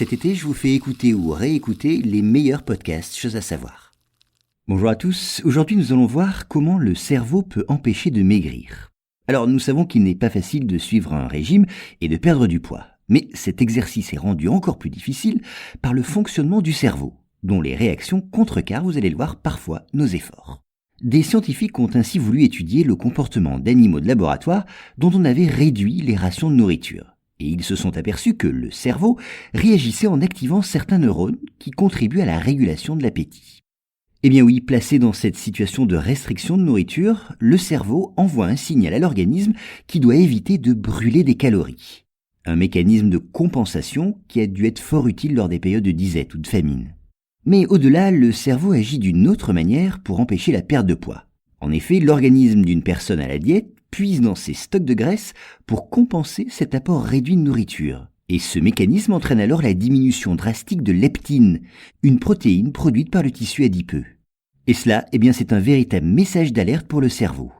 Cet été, je vous fais écouter ou réécouter les meilleurs podcasts, choses à savoir. Bonjour à tous, aujourd'hui nous allons voir comment le cerveau peut empêcher de maigrir. Alors nous savons qu'il n'est pas facile de suivre un régime et de perdre du poids, mais cet exercice est rendu encore plus difficile par le fonctionnement du cerveau, dont les réactions contrecarrent, vous allez le voir, parfois nos efforts. Des scientifiques ont ainsi voulu étudier le comportement d'animaux de laboratoire dont on avait réduit les rations de nourriture. Et ils se sont aperçus que le cerveau réagissait en activant certains neurones qui contribuent à la régulation de l'appétit. Eh bien oui, placé dans cette situation de restriction de nourriture, le cerveau envoie un signal à l'organisme qui doit éviter de brûler des calories. Un mécanisme de compensation qui a dû être fort utile lors des périodes de disette ou de famine. Mais au-delà, le cerveau agit d'une autre manière pour empêcher la perte de poids. En effet, l'organisme d'une personne à la diète puise dans ses stocks de graisse pour compenser cet apport réduit de nourriture. Et ce mécanisme entraîne alors la diminution drastique de leptine, une protéine produite par le tissu adipeux. Et cela, c'est un véritable message d'alerte pour le cerveau.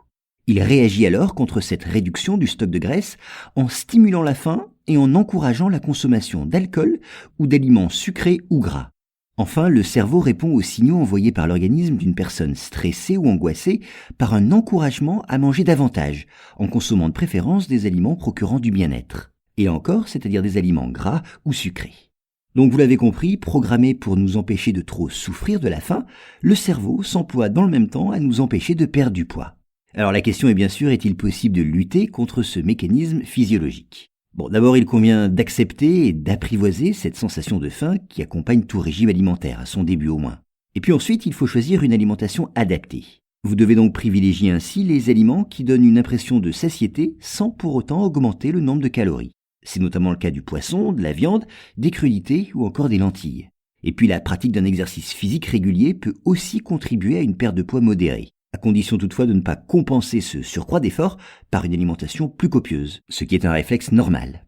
Il réagit alors contre cette réduction du stock de graisse en stimulant la faim et en encourageant la consommation d'alcool ou d'aliments sucrés ou gras. Enfin, le cerveau répond aux signaux envoyés par l'organisme d'une personne stressée ou angoissée par un encouragement à manger davantage, en consommant de préférence des aliments procurant du bien-être. Et encore, c'est-à-dire des aliments gras ou sucrés. Donc vous l'avez compris, programmé pour nous empêcher de trop souffrir de la faim, le cerveau s'emploie dans le même temps à nous empêcher de perdre du poids. Alors la question est bien sûr, est-il possible de lutter contre ce mécanisme physiologique ? Bon, d'abord, il convient d'accepter et d'apprivoiser cette sensation de faim qui accompagne tout régime alimentaire, à son début au moins. Et puis ensuite, il faut choisir une alimentation adaptée. Vous devez donc privilégier ainsi les aliments qui donnent une impression de satiété sans pour autant augmenter le nombre de calories. C'est notamment le cas du poisson, de la viande, des crudités ou encore des lentilles. Et puis la pratique d'un exercice physique régulier peut aussi contribuer à une perte de poids modérée, à condition toutefois de ne pas compenser ce surcroît d'effort par une alimentation plus copieuse, ce qui est un réflexe normal.